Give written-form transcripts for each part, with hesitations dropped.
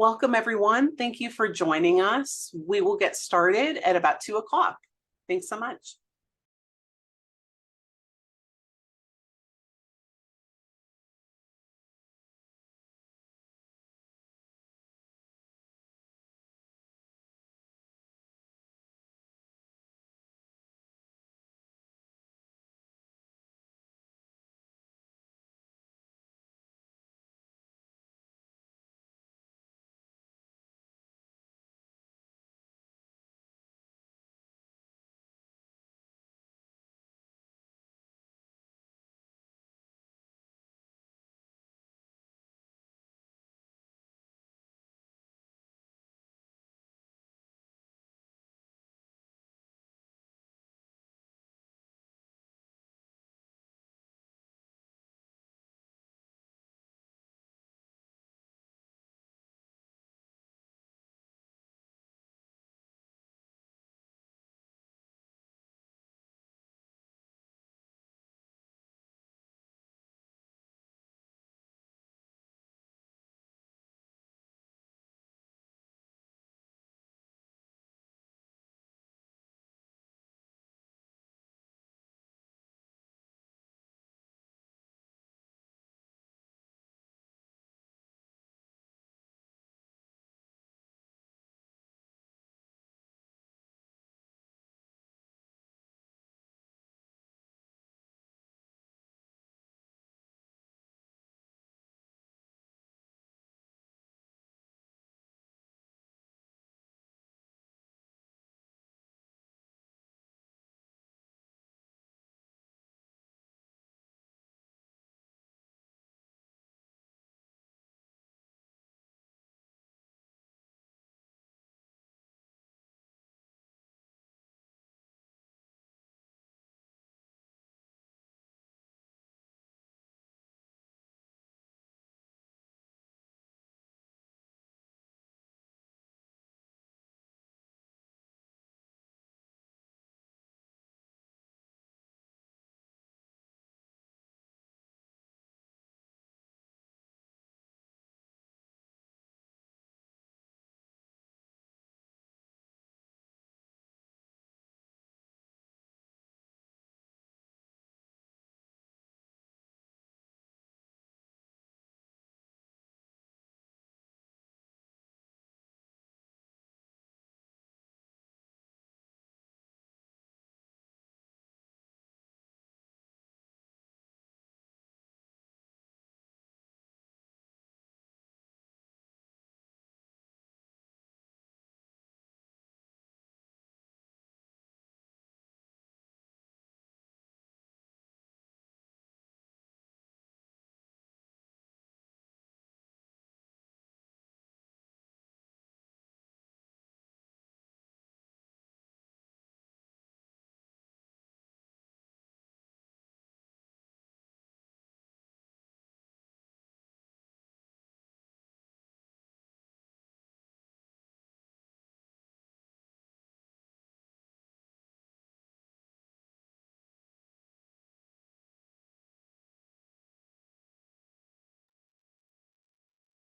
Welcome, everyone. Thank you for joining us. We will get started at about 2 o'clock. Thanks so much.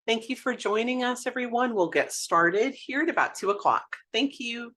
Thank you for joining us, everyone. We'll get started here at about 2 o'clock. Thank you.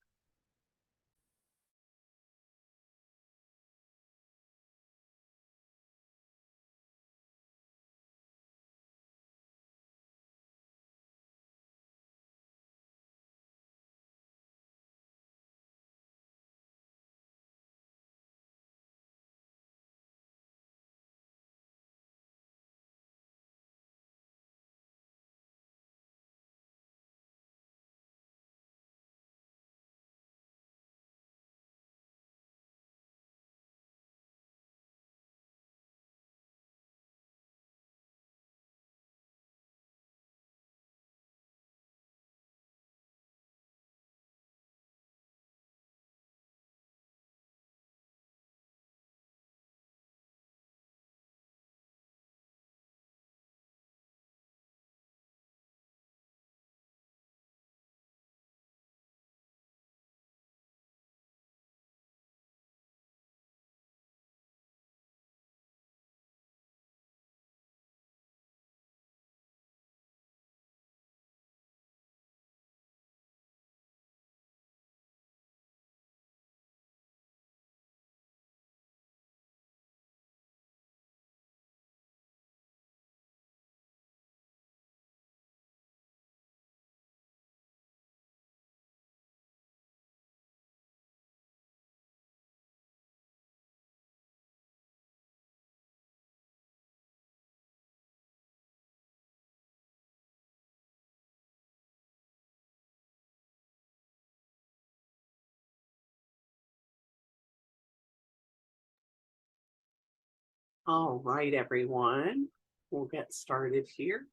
All right, everyone. We'll get started here.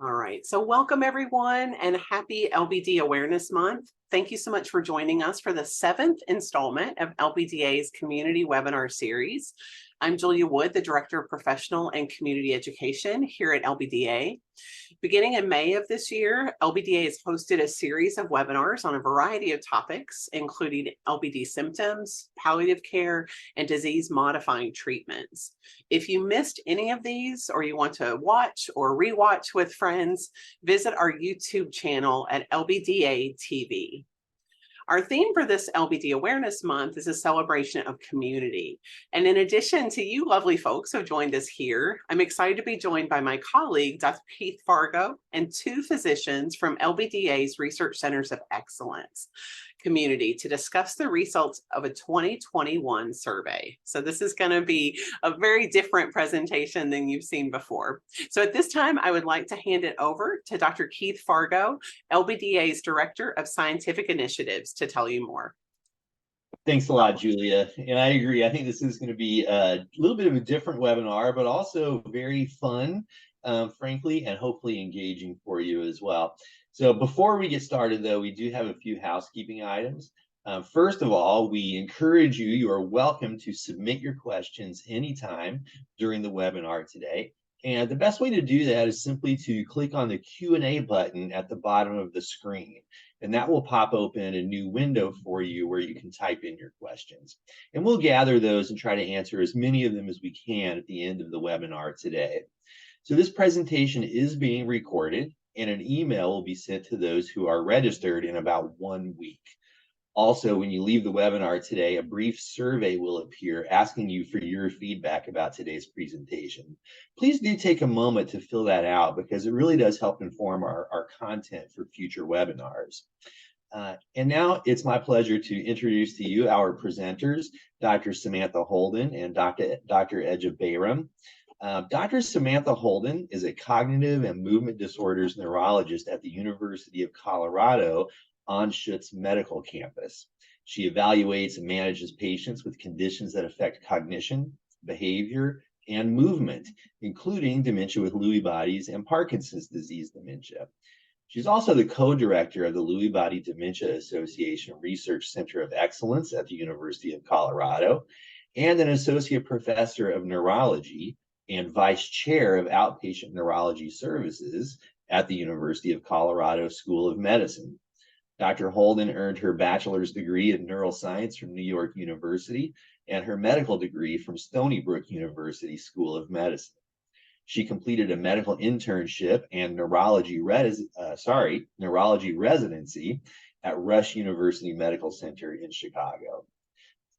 All right, so welcome everyone and happy LBD Awareness Month. Thank you so much for joining us for the 7th installment of LBDA's community webinar series. I'm Julia Wood, the Director of Professional and Community Education here at LBDA. Beginning in May of this year, LBDA has hosted a series of webinars on a variety of topics, including LBD symptoms, palliative care, and disease-modifying treatments. If you missed any of these or you want to watch or rewatch with friends, visit our YouTube channel at LBDA TV. Our theme for this LBD Awareness Month is a celebration of community. And in addition to you lovely folks who have joined us here, I'm excited to be joined by my colleague, Dr. Keith Fargo, and 2 physicians from LBDA's Research Centers of Excellence community to discuss the results of a 2021 survey. So this is going to be a very different presentation than you've seen before. So at this time, I would like to hand it over to Dr. Keith Fargo, LBDA's Director of Scientific Initiatives, to tell you more. Thanks a lot, Julia. And I agree. I think this is going to be a little bit of a different webinar, but also very fun, frankly, and hopefully engaging for you as well. So before we get started, though, we do have a few housekeeping items. First of all, we encourage you, you are welcome to submit your questions anytime during the webinar today. And the best way to do that is simply to click on the Q&A button at the bottom of the screen. And that will pop open a new window for you where you can type in your questions. And we'll gather those and try to answer as many of them as we can at the end of the webinar today. So this presentation is being recorded, and an email will be sent to those who are registered in about 1 week. Also, when you leave the webinar today, a brief survey will appear asking you for your feedback about today's presentation. Please do take a moment to fill that out because it really does help inform our content for future webinars. And now it's my pleasure to introduce to you our presenters, Dr. Samantha Holden and Dr. Ece Bayram. Dr. Samantha Holden is a cognitive and movement disorders neurologist at the University of Colorado Anschutz Medical Campus. She evaluates and manages patients with conditions that affect cognition, behavior, and movement, including dementia with Lewy bodies and Parkinson's disease dementia. She's also the co-director of the Lewy Body Dementia Association Research Center of Excellence at the University of Colorado and an associate professor of neurology and vice chair of outpatient neurology services at the University of Colorado School of Medicine. Dr. Holden earned her bachelor's degree in neuroscience from New York University and her medical degree from Stony Brook University School of Medicine. She completed a medical internship and neurology residency at Rush University Medical Center in Chicago.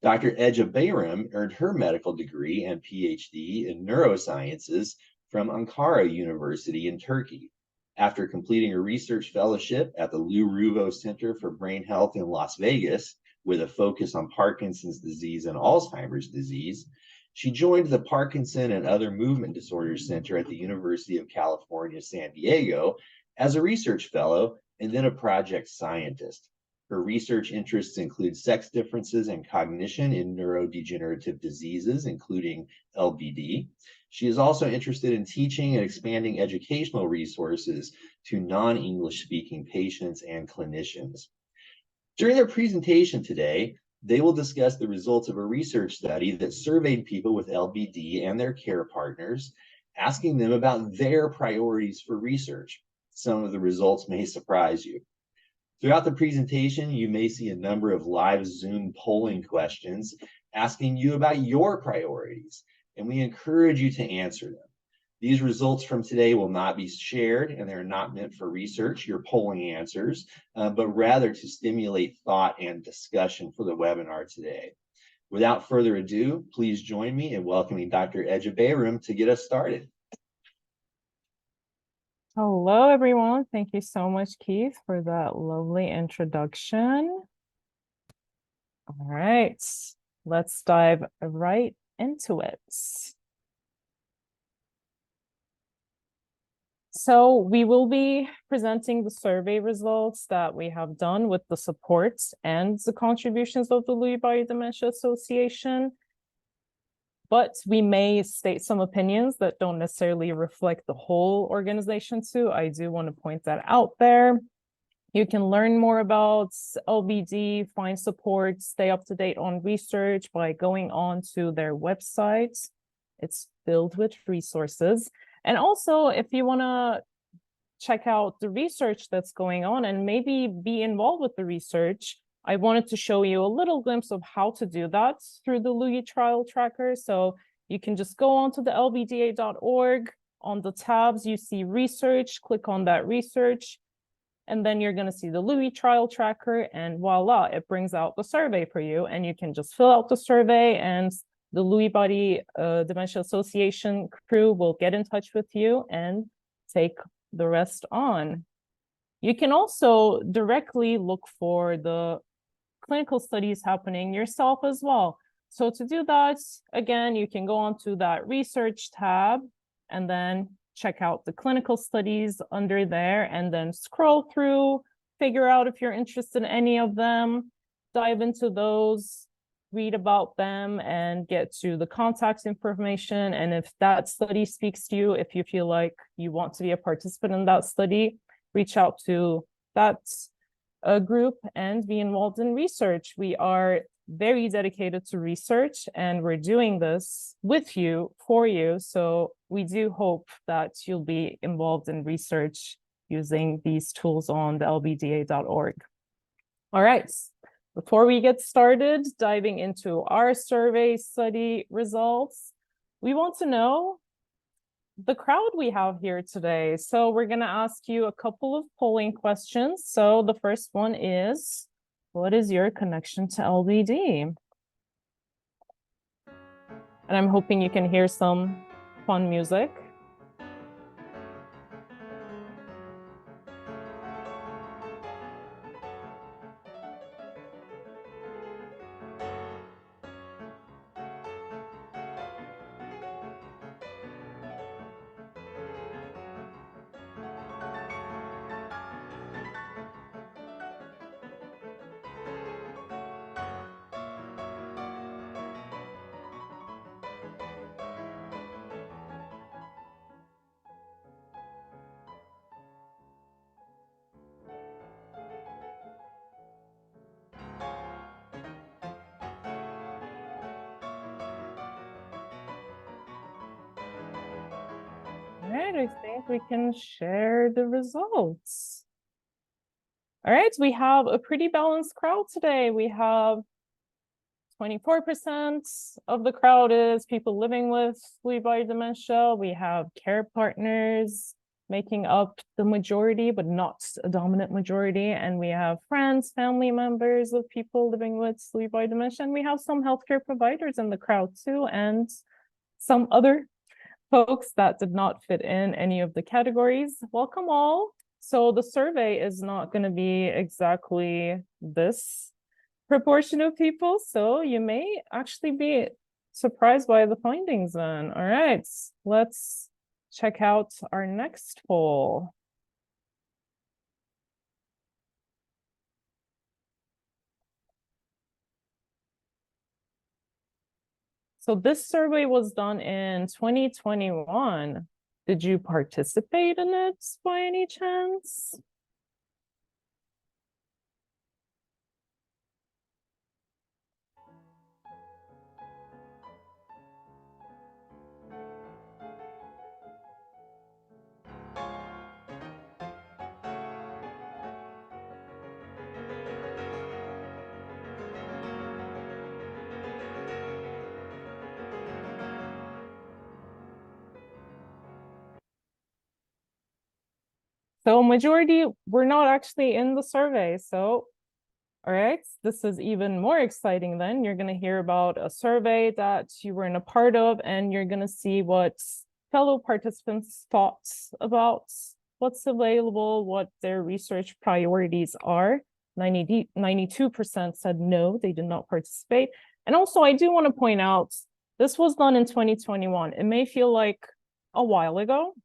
Dr. Ece Bayram earned her medical degree and PhD in neurosciences from Ankara University in Turkey. After completing a research fellowship at the Lou Ruvo Center for Brain Health in Las Vegas with a focus on Parkinson's disease and Alzheimer's disease, she joined the Parkinson and Other Movement Disorders Center at the University of California, San Diego as a research fellow and then a project scientist. Her research interests include sex differences and cognition in neurodegenerative diseases, including LBD. She is also interested in teaching and expanding educational resources to non-English speaking patients and clinicians. During their presentation today, they will discuss the results of a research study that surveyed people with LBD and their care partners, asking them about their priorities for research. Some of the results may surprise you. Throughout the presentation, you may see a number of live Zoom polling questions asking you about your priorities, and we encourage you to answer them. These results from today will not be shared, and they're not meant for research, your polling answers, but rather to stimulate thought and discussion for the webinar today. Without further ado, please join me in welcoming Dr. Ece Bayram to get us started. Hello, everyone. Thank you so much, Keith, for that lovely introduction. All right, let's dive right into it. So we will be presenting the survey results that we have done with the support and the contributions of the Lewy Body Dementia Association. But we may state some opinions that don't necessarily reflect the whole organization too. I do want to point that out there. You can learn more about LBD, find support, stay up to date on research by going on to their website. It's filled with resources. And also, if you want to check out the research that's going on and maybe be involved with the research, I wanted to show you a little glimpse of how to do that through the Lewy Trial Tracker. So you can just go on to the lbda.org. On the tabs, you see research, click on that research, and then you're going to see the Lewy Trial Tracker, and voila, it brings out the survey for you, and you can just fill out the survey, and the Lewy Body Dementia Association crew will get in touch with you and take the rest on. You can also directly look for the clinical studies happening yourself as well. So to do that, again, you can go onto that research tab and then check out the clinical studies under there, and then scroll through, figure out if you're interested in any of them, dive into those, read about them, and get to the contact information. And if that study speaks to you, if you feel like you want to be a participant in that study, reach out to that group and be involved in research. We are very dedicated to research, and we're doing this with you, for you. So we do hope that you'll be involved in research using these tools on the lbda.org. All right, before we get started diving into our survey study results, we want to know the crowd we have here today. So we're going to ask you a couple of polling questions. So the first one is, what is your connection to LBD? And I'm hoping you can hear some fun music. All right, I think we can share the results. All right, we have a pretty balanced crowd today. We have 24% of the crowd is people living with Lewy body dementia. We have care partners making up the majority, but not a dominant majority. And we have friends, family members of people living with Lewy body dementia. And we have some healthcare providers in the crowd too, and some other folks that did not fit in any of the categories. Welcome all. So the survey is not going to be exactly this proportion of people, so you may actually be surprised by the findings then. All right, let's check out our next poll. So this survey was done in 2021. Did you participate in it by any chance? So majority were not actually in the survey. So, all right, this is even more exciting then. You're going to hear about a survey that you weren't a part of, and you're going to see what fellow participants thought about what's available, what their research priorities are. 92% said no, they did not participate. And also, I do want to point out, this was done in 2021. It may feel like a while ago,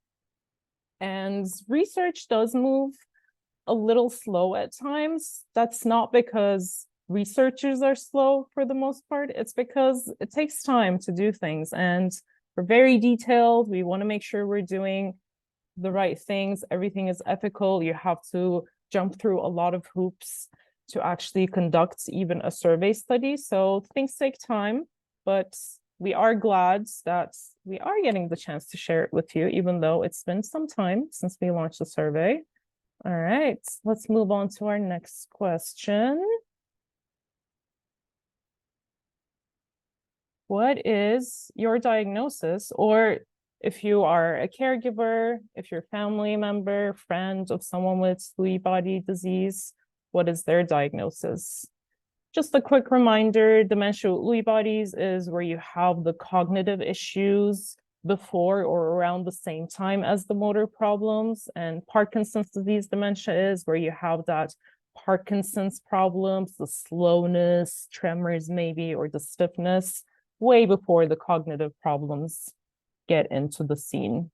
And research does move a little slow at times. That's not because researchers are slow for the most part. It's because it takes time to do things. And we're very detailed. We want to make sure we're doing the right things. Everything is ethical. You have to jump through a lot of hoops to actually conduct even a survey study. So things take time, but we are glad that we are getting the chance to share it with you, even though it's been some time since we launched the survey. All right, let's move on to our next question. What is your diagnosis? Or if you are a caregiver, if you're a family member, friend of someone with Lewy body disease, what is their diagnosis? Just a quick reminder, dementia with Lewy bodies is where you have the cognitive issues before or around the same time as the motor problems. And Parkinson's disease dementia is where you have that Parkinson's problems, the slowness, tremors maybe, or the stiffness, way before the cognitive problems get into the scene.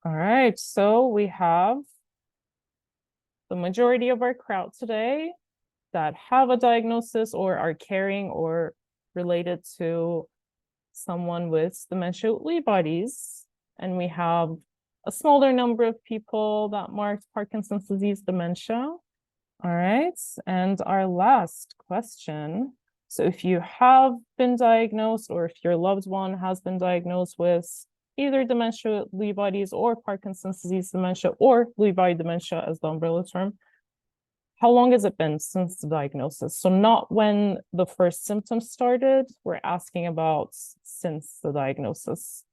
All right, so we have the majority of our crowd today that have a diagnosis or are caring or related to someone with dementia with Lewy bodies. And we have a smaller number of people that marked Parkinson's disease dementia. All right, and our last question. So if you have been diagnosed or if your loved one has been diagnosed with either dementia with Lewy bodies or Parkinson's disease dementia or Lewy body dementia as the umbrella term, how long has it been since the diagnosis? So not when the first symptoms started, we're asking about since the diagnosis.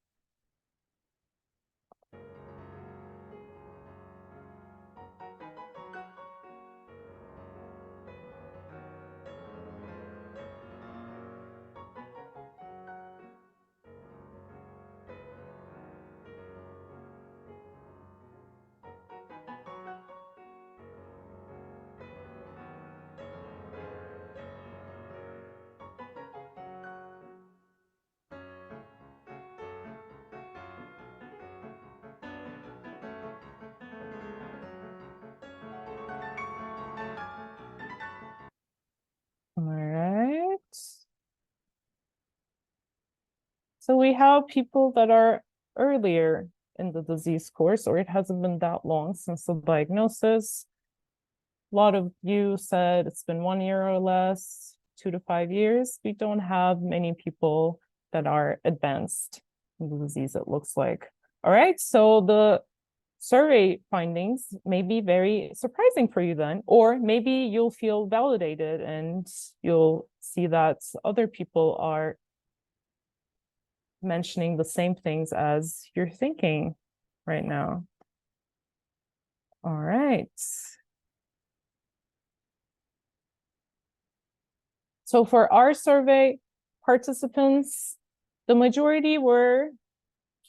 All right. So we have people that are earlier in the disease course, or it hasn't been that long since the diagnosis. A lot of you said it's been 1 year or less, 2 to 5 years. We don't have many people that are advanced in the disease, it looks like. All right, so the survey findings may be very surprising for you then, or maybe you'll feel validated and you'll see that other people are mentioning the same things as you're thinking right now. All right. So for our survey participants, the majority were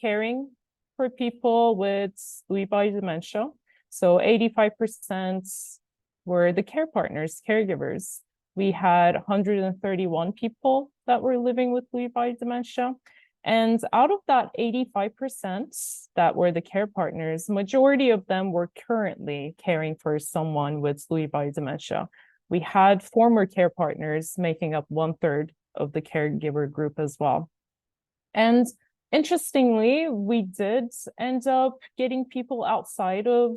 caring for people with Lewy body dementia. So 85% were the care partners, caregivers. We had 131 people that were living with Lewy body dementia. And out of that 85% that were the care partners, majority of them were currently caring for someone with Lewy body dementia. We had former care partners making up 1/3 of the caregiver group as well. And interestingly, we did end up getting people outside of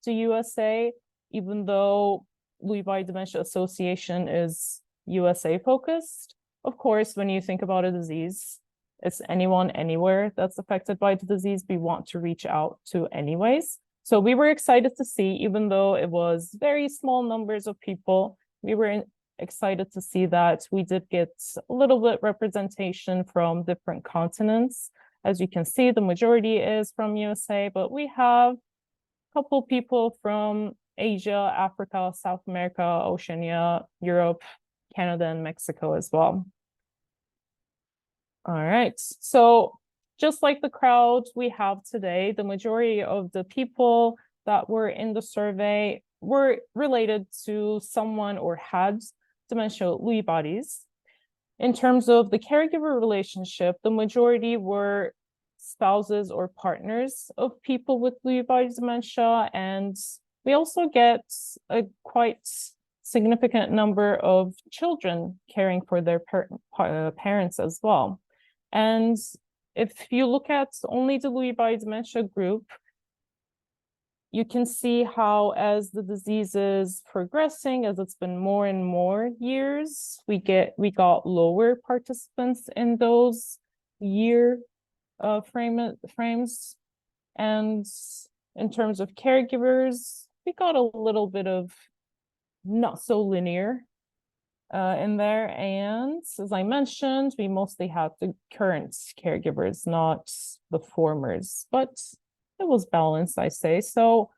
the USA, even though Lewy body Dementia Association is USA focused. Of course, when you think about a disease, it's anyone, anywhere that's affected by the disease we want to reach out to anyways. So we were excited to see, even though it was very small numbers of people, we were excited to see that we did get a little bit representation from different continents. As you can see, the majority is from USA, but we have a couple people from Asia, Africa, South America, Oceania, Europe, Canada, and Mexico as well. All right, so just like the crowd we have today, the majority of the people that were in the survey were related to someone or had dementia Lewy bodies. In terms of the caregiver relationship, the majority were spouses or partners of people with Lewy body dementia, and we also get a quite significant number of children caring for their parents as well. And if you look at only the Lewy body dementia group, you can see how as the disease is progressing, as it's been more and more years, we got lower participants in those year frames. And in terms of caregivers, we got a little bit of not so linear in there. And as I mentioned, we mostly have the current caregivers, not the formers, but it was balanced, I say. So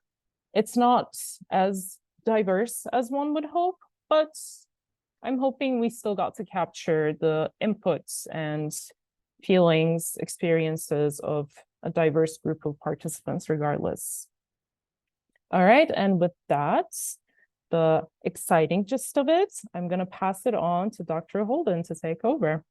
it's not as diverse as one would hope, but I'm hoping we still got to capture the inputs and feelings, experiences of a diverse group of participants regardless. All right, and with that, the exciting gist of it, I'm going to pass it on to Dr. Holden to take over.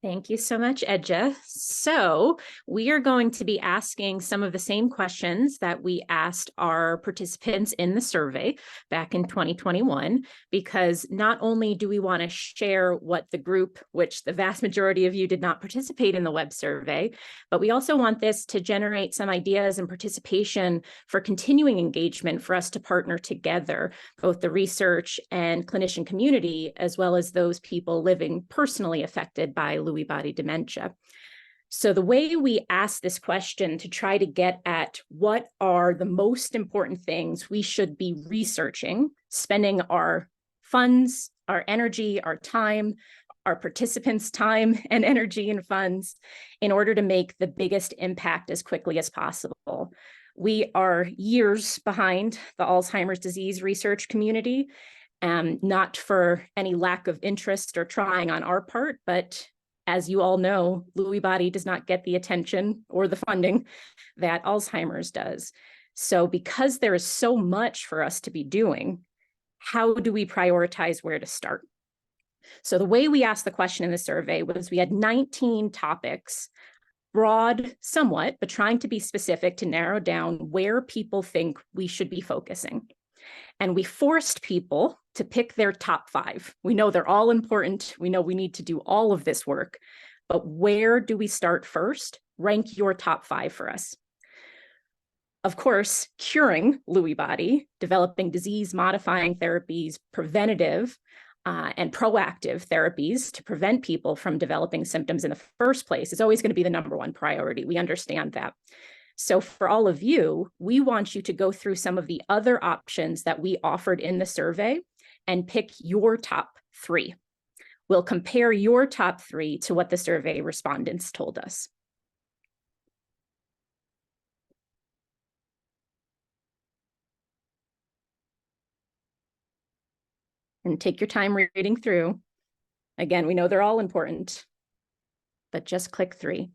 Thank you so much, Ece. So we are going to be asking some of the same questions that we asked our participants in the survey back in 2021, because not only do we want to share what the group, which the vast majority of you did not participate in the web survey, but we also want this to generate some ideas and participation for continuing engagement for us to partner together, both the research and clinician community, as well as those people living personally affected by Lewy body dementia. So the way we ask this question to try to get at what are the most important things we should be researching, spending our funds, our energy, our time, our participants' time and energy and funds in order to make the biggest impact as quickly as possible. We are years behind the Alzheimer's disease research community, not for any lack of interest or trying on our part, but as you all know, Lewy body does not get the attention or the funding that Alzheimer's does. So because there is so much for us to be doing, how do we prioritize where to start? So the way we asked the question in the survey was we had 19 topics, broad somewhat, but trying to be specific to narrow down where people think we should be focusing. And we forced people to pick their top 5. We know they're all important. We know we need to do all of this work, but where do we start first? Rank your top 5 for us. Of course, curing Lewy body, developing disease-modifying therapies, preventative and proactive therapies to prevent people from developing symptoms in the first place is always going to be the #1 priority. We understand that. So for all of you, we want you to go through some of the other options that we offered in the survey and pick your top 3. We'll compare your top 3 to what the survey respondents told us. And take your time reading through. Again, we know they're all important, but just click 3.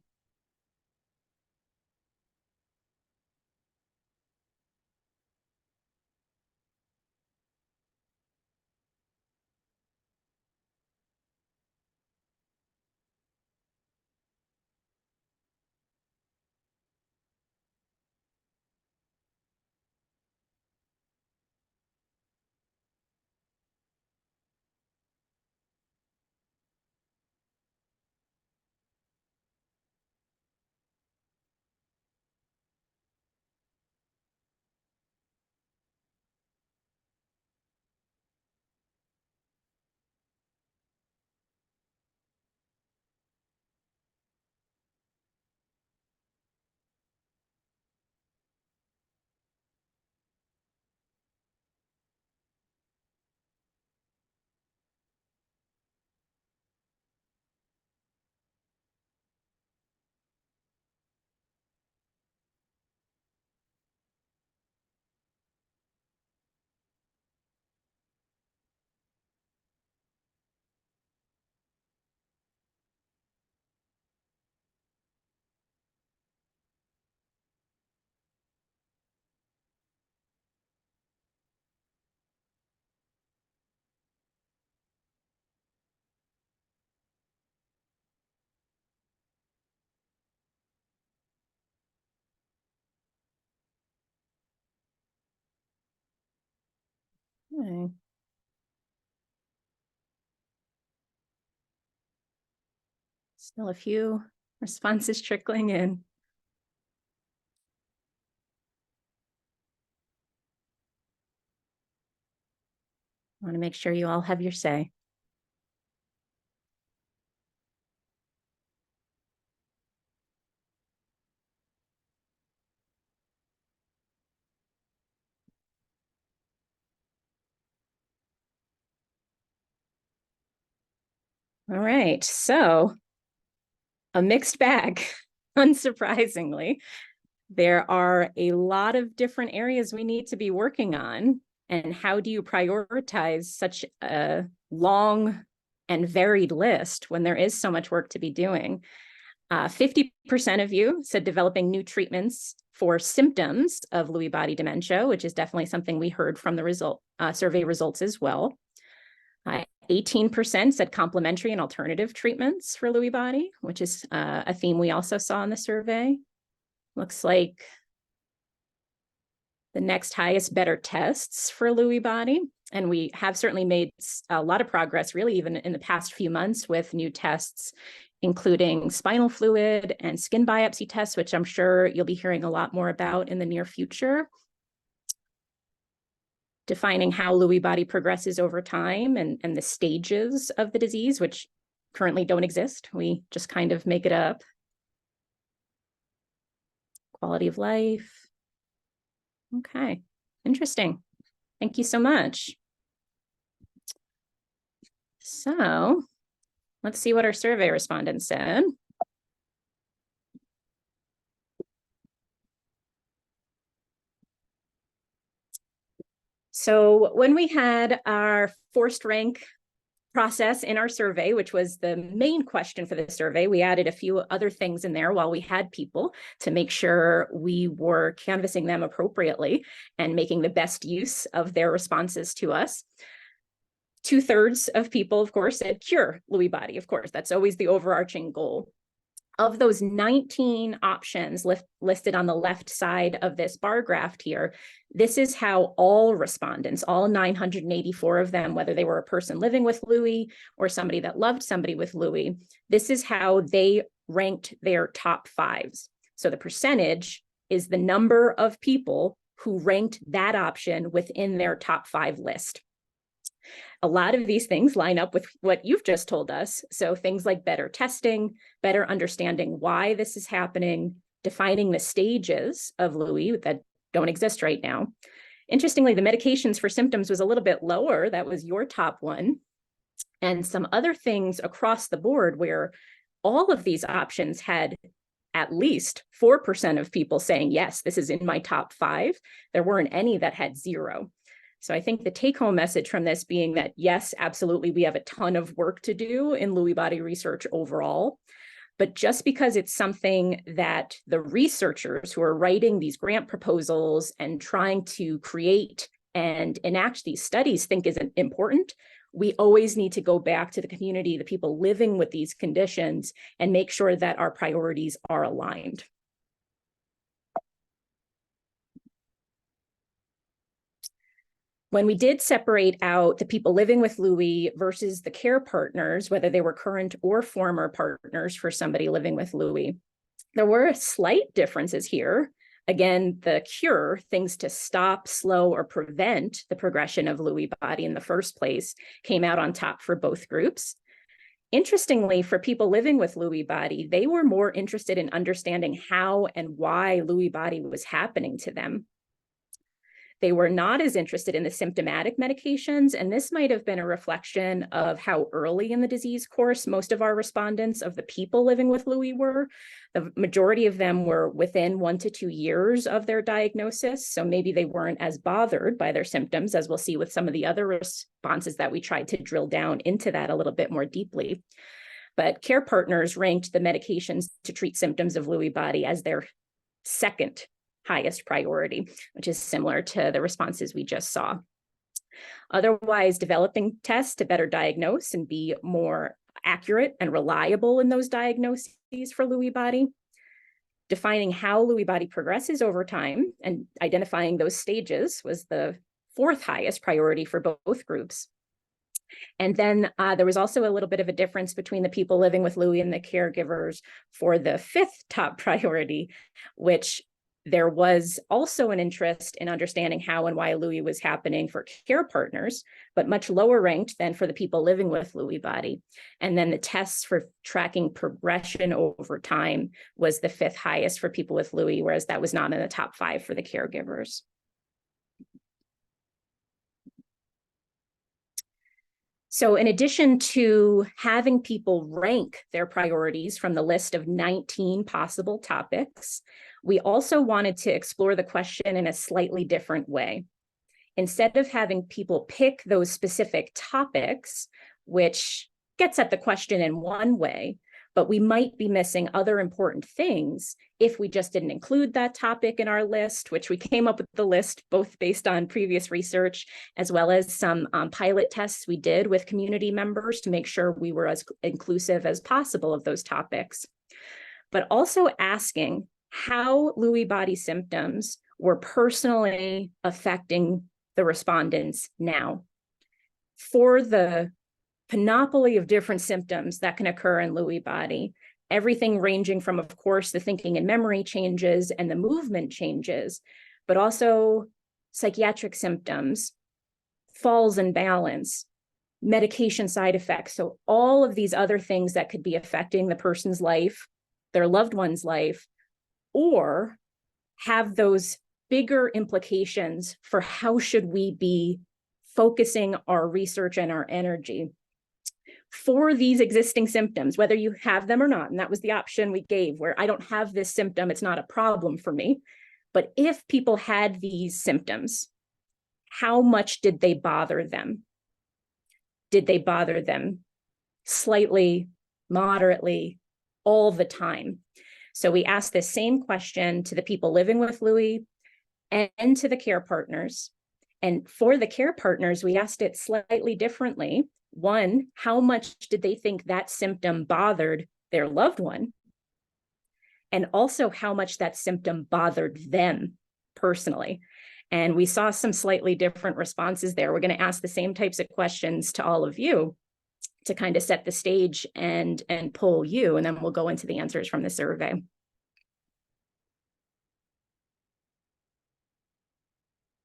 Okay. Still a few responses trickling in. I want to make sure you all have your say. All right, so a mixed bag, unsurprisingly. There are a lot of different areas we need to be working on. And how do you prioritize such a long and varied list when there is so much work to be doing? 50% of you said developing new treatments for symptoms of Lewy body dementia, which is definitely something we heard from the survey results as well. 18% said complementary and alternative treatments for Lewy body, which is a theme we also saw in the survey. Looks like the next highest, better tests for Lewy body. And we have certainly made a lot of progress, really, even in the past few months with new tests, including spinal fluid and skin biopsy tests, which I'm sure you'll be hearing a lot more about in the near future. Defining how Lewy body progresses over time and the stages of the disease, which currently don't exist. We just kind of make it up. Quality of life. Okay, interesting. Thank you so much. So let's see what our survey respondents said. So when we had our forced rank process in our survey, which was the main question for the survey, we added a few other things in there while we had people to make sure we were canvassing them appropriately and making the best use of their responses to us. 2/3 of people, of course, said cure Lewy body. Of course, that's always the overarching goal. Of those 19 options listed on the left side of this bar graph here, this is how all respondents, all 984 of them, whether they were a person living with Lewy or somebody that loved somebody with Lewy, this is how they ranked their top fives. So the percentage is the number of people who ranked that option within their top 5 list. A lot of these things line up with what you've just told us. So things like better testing, better understanding why this is happening, defining the stages of Lewy that don't exist right now. Interestingly, the medications for symptoms was a little bit lower. That was your top one. And some other things across the board where all of these options had at least 4% of people saying, yes, this is in my top 5. There weren't any that had 0. So I think the take-home message from this being that, yes, absolutely, we have a ton of work to do in Lewy body research overall. But just because it's something that the researchers who are writing these grant proposals and trying to create and enact these studies think is important, we always need to go back to the community, the people living with these conditions, and make sure that our priorities are aligned. When we did separate out the people living with Lewy versus the care partners, whether they were current or former partners for somebody living with Lewy, there were slight differences here. Again, the cure, things to stop, slow, or prevent the progression of Lewy body in the first place, came out on top for both groups. Interestingly, for people living with Lewy body, they were more interested in understanding how and why Lewy body was happening to them. They were not as interested in the symptomatic medications, and this might have been a reflection of how early in the disease course most of our respondents of the people living with Lewy were. The majority of them were within 1 to 2 years of their diagnosis, so maybe they weren't as bothered by their symptoms, as we'll see with some of the other responses that we tried to drill down into that a little bit more deeply. But care partners ranked the medications to treat symptoms of Lewy body as their second highest priority, which is similar to the responses we just saw. Otherwise, developing tests to better diagnose and be more accurate and reliable in those diagnoses for Lewy body, defining how Lewy body progresses over time and identifying those stages was the fourth highest priority for both groups. And then there was also a little bit of a difference between the people living with Lewy and the caregivers for the fifth top priority, which there was also an interest in understanding how and why Lewy was happening for care partners, but much lower ranked than for the people living with Lewy body. And then the tests for tracking progression over time was the fifth highest for people with Lewy, whereas that was not in the top 5 for the caregivers. So in addition to having people rank their priorities from the list of 19 possible topics, we also wanted to explore the question in a slightly different way. Instead of having people pick those specific topics, which gets at the question in one way, but we might be missing other important things if we just didn't include that topic in our list, which we came up with the list both based on previous research as well as some pilot tests we did with community members to make sure we were as inclusive as possible of those topics. But also asking how Lewy body symptoms were personally affecting the respondents now. For the panoply of different symptoms that can occur in Lewy body, everything ranging from, of course, the thinking and memory changes and the movement changes, but also psychiatric symptoms, falls and balance, medication side effects. So all of these other things that could be affecting the person's life, their loved one's life, or have those bigger implications for how should we be focusing our research and our energy for these existing symptoms, whether you have them or not. And that was the option we gave, where I don't have this symptom, it's not a problem for me. But if people had these symptoms, how much did they bother them? Did they bother them slightly, moderately, all the time? So we asked this same question to the people living with Lewy and to the care partners. And for the care partners, we asked it slightly differently. One, how much did they think that symptom bothered their loved one? And also how much that symptom bothered them personally. And we saw some slightly different responses there. We're going to ask the same types of questions to all of you to kind of set the stage and pull you, and then we'll go into the answers from the survey.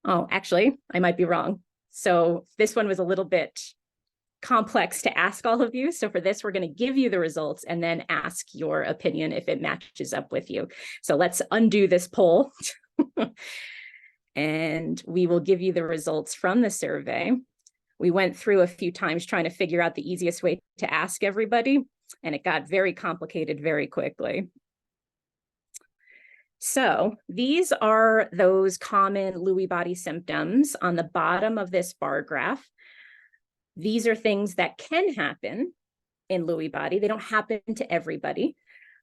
Oh, actually, I might be wrong. So this one was a little bit complex to ask all of you. So for this, we're going to give you the results and then ask your opinion if it matches up with you. So let's undo this poll. And we will give you the results from the survey. We went through a few times trying to figure out the easiest way to ask everybody, and it got very complicated very quickly. So these are those common Lewy body symptoms on the bottom of this bar graph. These are things that can happen in Lewy body. They don't happen to everybody,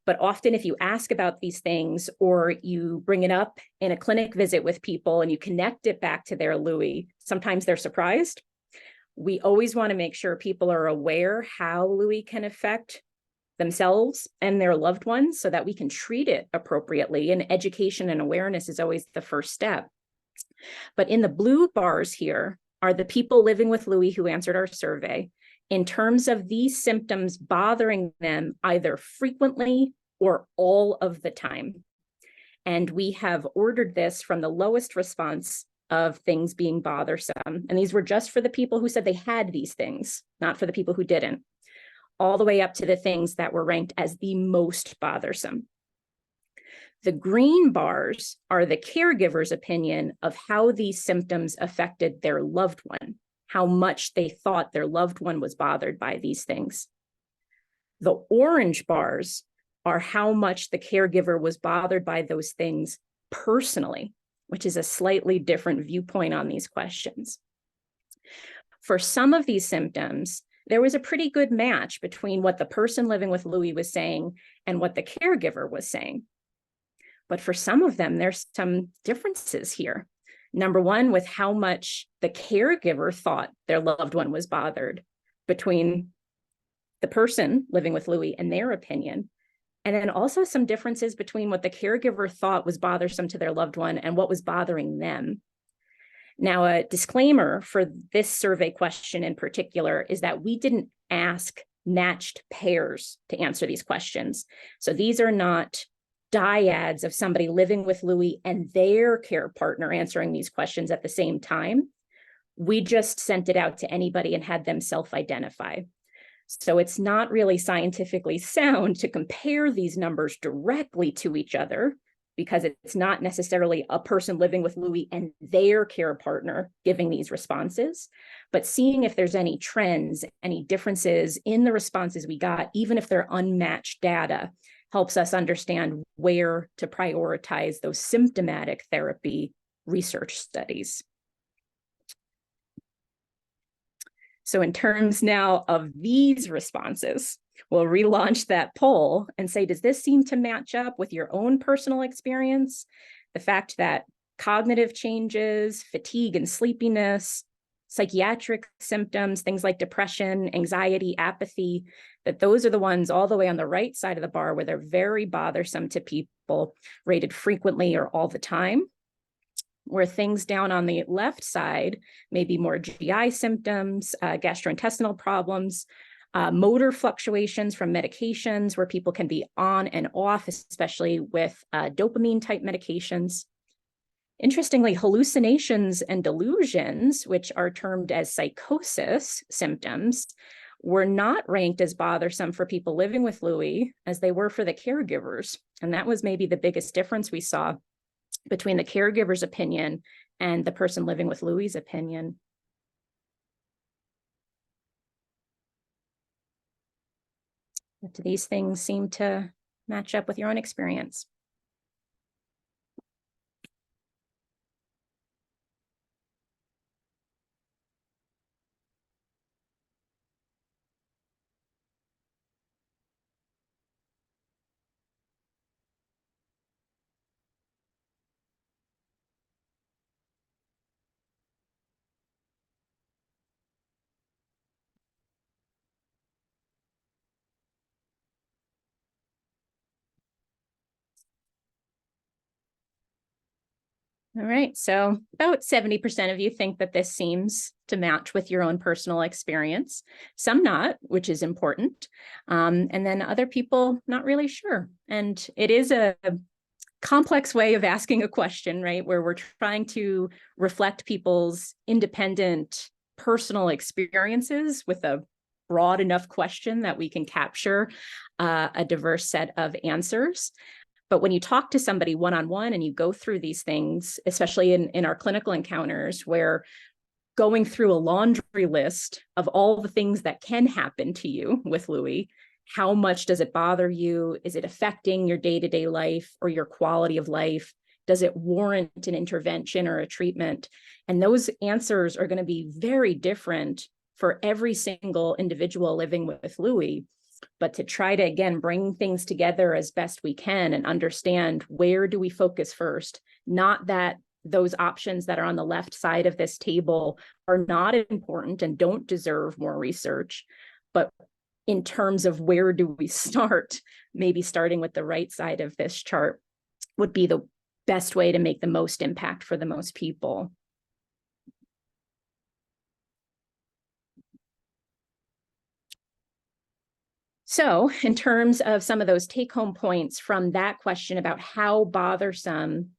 but often if you ask about these things or you bring it up in a clinic visit with people and you connect it back to their Lewy, sometimes they're surprised. We always want to make sure people are aware how Lewy can affect themselves and their loved ones so that we can treat it appropriately. And education and awareness is always the first step. But in the blue bars here are the people living with Lewy who answered our survey in terms of these symptoms bothering them either frequently or all of the time. And we have ordered this from the lowest response of things being bothersome. And these were just for the people who said they had these things, not for the people who didn't, all the way up to the things that were ranked as the most bothersome. The green bars are the caregiver's opinion of how these symptoms affected their loved one, how much they thought their loved one was bothered by these things. The orange bars are how much the caregiver was bothered by those things personally, which is a slightly different viewpoint on these questions. For some of these symptoms, there was a pretty good match between what the person living with Lewy was saying and what the caregiver was saying. But for some of them, there's some differences here. Number one, with how much the caregiver thought their loved one was bothered between the person living with Lewy and their opinion. And then also some differences between what the caregiver thought was bothersome to their loved one and what was bothering them. Now, a disclaimer for this survey question in particular is that we didn't ask matched pairs to answer these questions. So these are not dyads of somebody living with Lewy and their care partner answering these questions at the same time. We just sent it out to anybody and had them self-identify. So it's not really scientifically sound to compare these numbers directly to each other, because it's not necessarily a person living with Lewy and their care partner giving these responses, but seeing if there's any trends, any differences in the responses we got, even if they're unmatched data, helps us understand where to prioritize those symptomatic therapy research studies. So in terms now of these responses, we'll relaunch that poll and say, does this seem to match up with your own personal experience? The fact that cognitive changes, fatigue and sleepiness, psychiatric symptoms, things like depression, anxiety, apathy, that those are the ones all the way on the right side of the bar where they're very bothersome to people, rated frequently or all the time. Where things down on the left side may be more GI symptoms, gastrointestinal problems, motor fluctuations from medications where people can be on and off, especially with dopamine type medications. Interestingly, hallucinations and delusions, which are termed as psychosis symptoms, were not ranked as bothersome for people living with Lewy as they were for the caregivers. And that was maybe the biggest difference we saw between the caregiver's opinion and the person living with Lewy's opinion. Do these things seem to match up with your own experience? All right, so about 70% of you think that this seems to match with your own personal experience. Some not, which is important. And then other people not really sure. And it is a complex way of asking a question, right? Where we're trying to reflect people's independent personal experiences with a broad enough question that we can capture a diverse set of answers. But when you talk to somebody one-on-one and you go through these things, especially in our clinical encounters, where going through a laundry list of all the things that can happen to you with Lewy, how much does it bother you? Is it affecting your day-to-day life or your quality of life? Does it warrant an intervention or a treatment? And those answers are going to be very different for every single individual living with Lewy. But to try to, again, bring things together as best we can and understand where do we focus first, not that those options that are on the left side of this table are not important and don't deserve more research, but in terms of where do we start, maybe starting with the right side of this chart would be the best way to make the most impact for the most people. So in terms of some of those take-home points from that question about how bothersome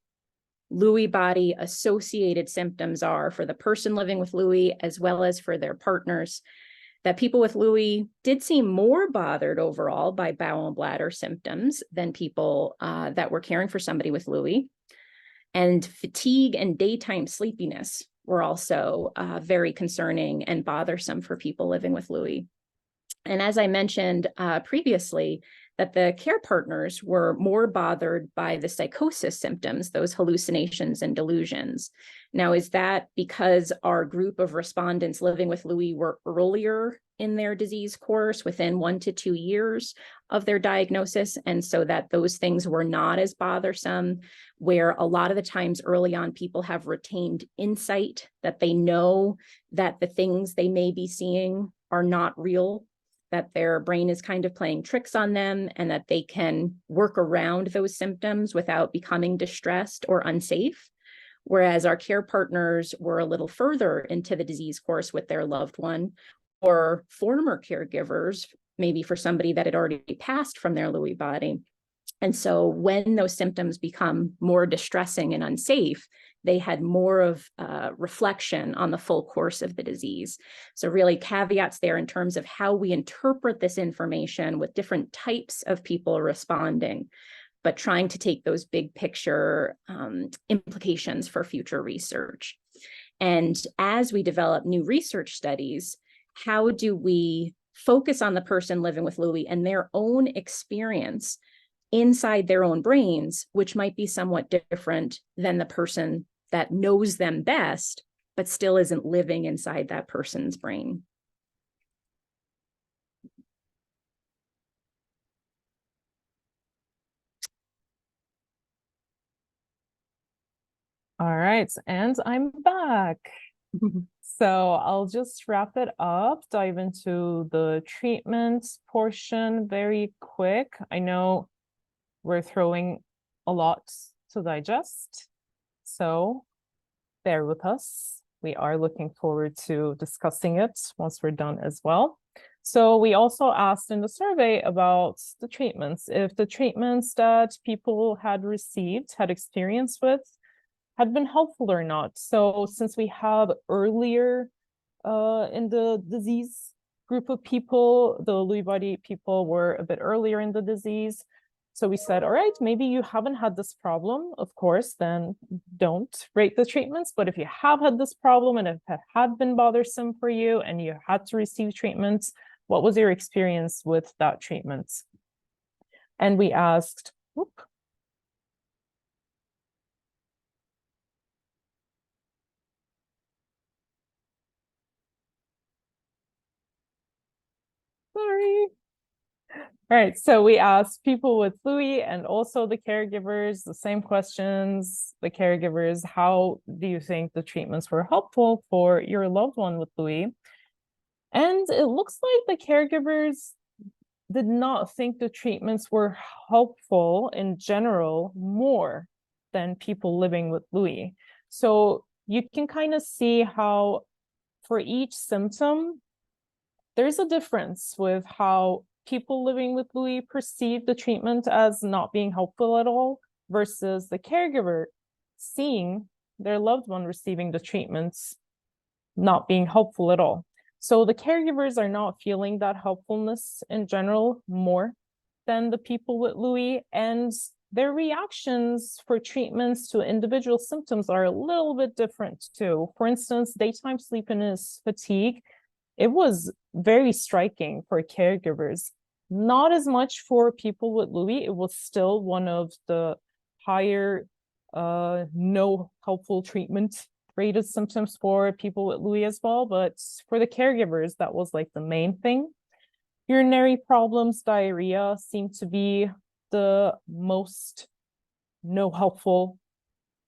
Lewy body associated symptoms are for the person living with Lewy as well as for their partners, that people with Lewy did seem more bothered overall by bowel and bladder symptoms than people that were caring for somebody with Lewy. And fatigue and daytime sleepiness were also very concerning and bothersome for people living with Lewy. And as I mentioned previously, that the care partners were more bothered by the psychosis symptoms, those hallucinations and delusions. Now, is that because our group of respondents living with Lewy were earlier in their disease course, within 1 to 2 years of their diagnosis, and so that those things were not as bothersome, where a lot of the times early on people have retained insight, that they know that the things they may be seeing are not real, that their brain is kind of playing tricks on them, and that they can work around those symptoms without becoming distressed or unsafe? whereas our care partners were a little further into the disease course with their loved one, or former caregivers, maybe for somebody that had already passed from their Lewy body. And so when those symptoms become more distressing and unsafe, they had more of reflection on the full course of the disease. So really caveats there in terms of how we interpret this information with different types of people responding, but trying to take those big picture implications for future research. And as we develop new research studies, how do we focus on the person living with Lewy and their own experience inside their own brains, which might be somewhat different than the person that knows them best, but still isn't living inside that person's brain. All right, and I'm back. So I'll just wrap it up, dive into the treatment portion very quick. I know we're throwing a lot to digest, so bear with us. We are looking forward to discussing it once we're done as well. So we also asked in the survey about the treatments, if the treatments that people had received, had experience with, had been helpful or not. So since we have earlier in the disease group of people, the Lewy body people were a bit earlier in the disease. So we said, all right, maybe you haven't had this problem, of course, then don't rate the treatments. But if you have had this problem and if it had been bothersome for you and you had to receive treatments, what was your experience with that treatment? And we asked, sorry. All right, so we asked people with Lewy and also the caregivers the same questions. The caregivers, how do you think the treatments were helpful for your loved one with Lewy? And it looks like the caregivers did not think the treatments were helpful in general more than people living with Lewy. So you can kind of see how for each symptom, there's a difference with how people living with Lewy perceive the treatment as not being helpful at all versus the caregiver seeing their loved one receiving the treatments not being helpful at all. So the caregivers are not feeling that helpfulness in general more than the people with Lewy, and their reactions for treatments to individual symptoms are a little bit different too. For instance, daytime sleepiness, fatigue, it was very striking for caregivers. Not as much for people with Lewy. It was still one of the higher no helpful treatment rated symptoms for people with Lewy as well. But for the caregivers, that was like the main thing. Urinary problems, diarrhea seemed to be the most no helpful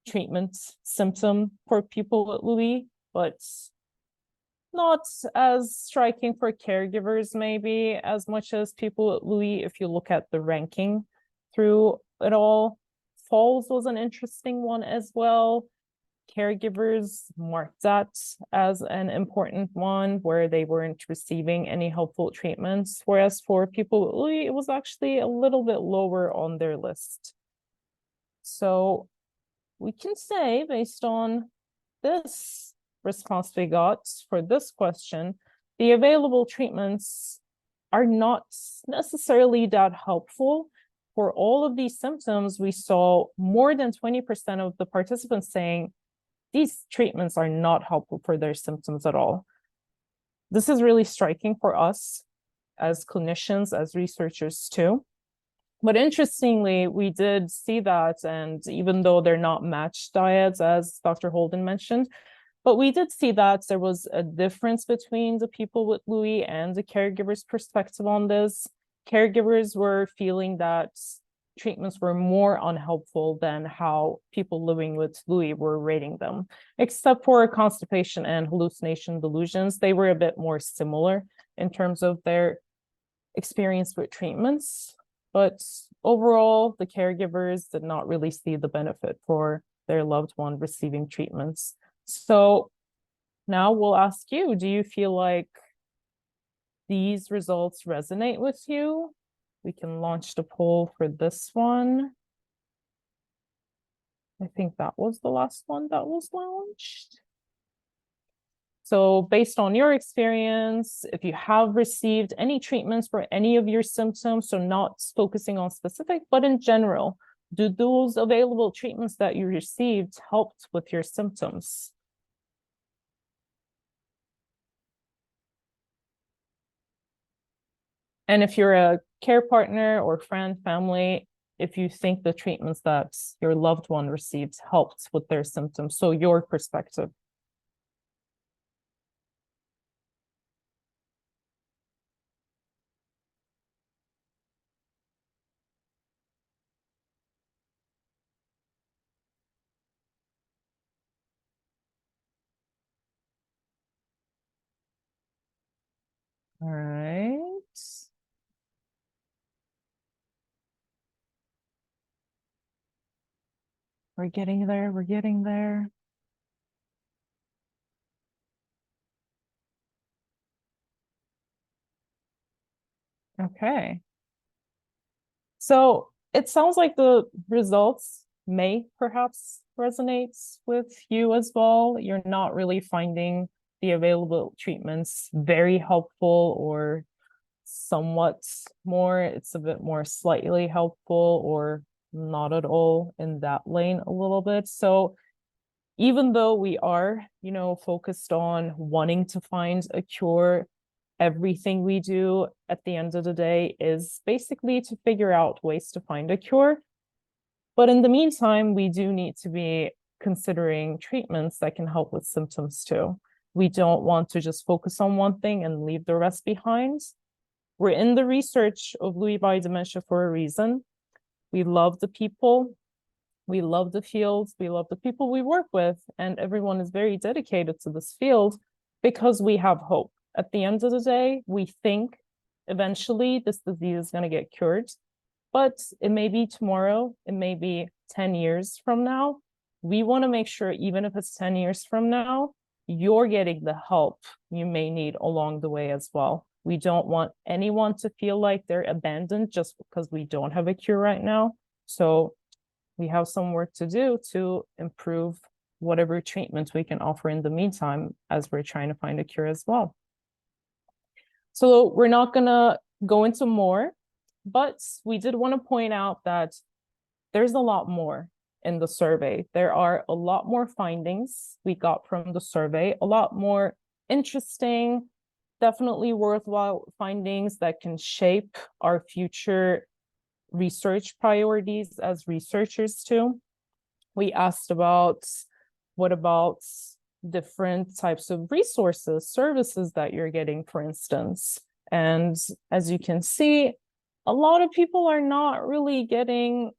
treatment symptom for people with Lewy, but not as striking for caregivers maybe as much as people with Lewy if you look at the ranking through it all. Falls was an interesting one as well. Caregivers marked that as an important one where they weren't receiving any helpful treatments, whereas for people with Lewy, it was actually a little bit lower on their list. So we can say, based on this response we got for this question, the available treatments are not necessarily that helpful. For all of these symptoms, we saw more than 20% of the participants saying these treatments are not helpful for their symptoms at all. This is really striking for us as clinicians, as researchers too. But interestingly, we did see that, and even though they're not matched diets, as Dr. Holden mentioned, but we did see that there was a difference between the people with Lewy and the caregivers' perspective on this. Caregivers were feeling that treatments were more unhelpful than how people living with Lewy were rating them. Except for constipation and hallucination delusions, they were a bit more similar in terms of their experience with treatments. But overall, the caregivers did not really see the benefit for their loved one receiving treatments. So now we'll ask you, do you feel like these results resonate with you? We can launch the poll for this one. I think that was the last one that was launched. So based on your experience, if you have received any treatments for any of your symptoms, so not focusing on specific, but in general, do those available treatments that you received helped with your symptoms? And if you're a care partner or friend, family, if you think the treatments that your loved one received helped with their symptoms, so your perspective. All right. We're getting there, we're getting there. Okay. So it sounds like the results may perhaps resonate with you as well. You're not really finding the available treatments very helpful or somewhat more, it's a bit more slightly helpful or not at all in that lane a little bit. So even though we are, focused on wanting to find a cure, everything we do at the end of the day is basically to figure out ways to find a cure. But in the meantime, we do need to be considering treatments that can help with symptoms too. We don't want to just focus on one thing and leave the rest behind. We're in the research of Lewy body dementia for a reason. We love the people, we love the fields, we love the people we work with, and everyone is very dedicated to this field because we have hope. At the end of the day, we think eventually this disease is going to get cured, but it may be tomorrow, it may be 10 years from now. We want to make sure, even if it's 10 years from now, you're getting the help you may need along the way as well. We don't want anyone to feel like they're abandoned just because we don't have a cure right now. So we have some work to do to improve whatever treatment we can offer in the meantime as we're trying to find a cure as well. So we're not going to go into more, but we did want to point out that there's a lot more in the survey. There are a lot more findings we got from the survey, a lot more interesting, definitely worthwhile findings that can shape our future research priorities as researchers too. We asked about what about different types of resources, services that you're getting, for instance. And as you can see, a lot of people are not really getting